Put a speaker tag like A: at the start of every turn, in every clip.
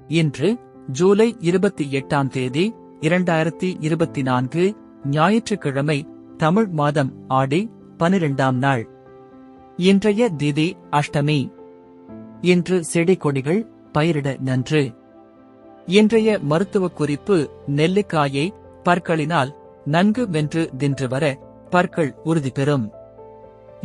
A: இன்று ஜூலை 28ஆம் தேதி 2024 ஞாயிற்றுக்கிழமை, தமிழ் மாதம் ஆடி 12ஆம் நாள். இன்றைய திதி அஷ்டமி. இன்று செடி கொடிகள் பயிரிட நன்று. இன்றைய மருத்துவ குறிப்பு: நெல்லிக்காயை பற்களினால் நன்கு வென்று தின்று வர பற்கள் உறுதி பெறும்.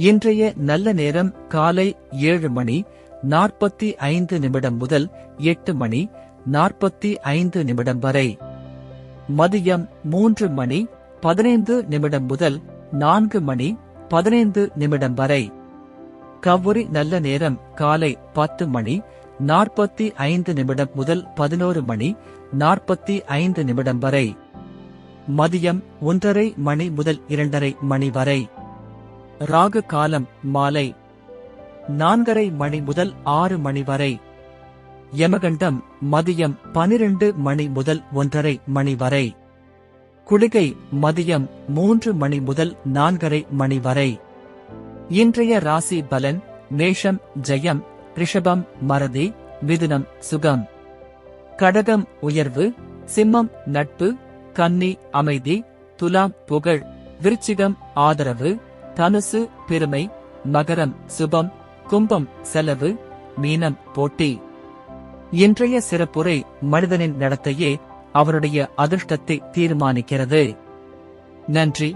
A: இன்றைய நல்ல நேரம் காலை 7:45 முதல் 8:45 வரை. மதியம் 3:15 முதல் 4:15 வரை. கவ்வுரி நல்ல நேரம் காலை 10:45 முதல் 11:45 வரை. மதியம் 1:30 முதல் 2:30 வரை. ராகு காலம் மாலை 4:30 முதல் 6 வரை. யமகண்டம் மதியம் 12 முதல் 1:30 வரை. குளிகை மதியம் 3 முதல் 4:30 வரை. இன்றைய ராசி பலன்: மேஷம் ஜெயம், ரிஷபம் மறதி, மிதுனம் சுகம், கடகம் உயர்வு, சிம்மம் நட்பு, கன்னி அமைதி, துலாம் புகழ், விருச்சிகம் ஆதரவு, தனுசு பெருமை, மகரம் சுபம், கும்பம் செலவு, மீனம் போட்டி. இன்றைய சிறப்புரை: மனிதனின் நடத்தையே அவருடைய அதிர்ஷ்டத்தை தீர்மானிக்கிறது. நன்றி.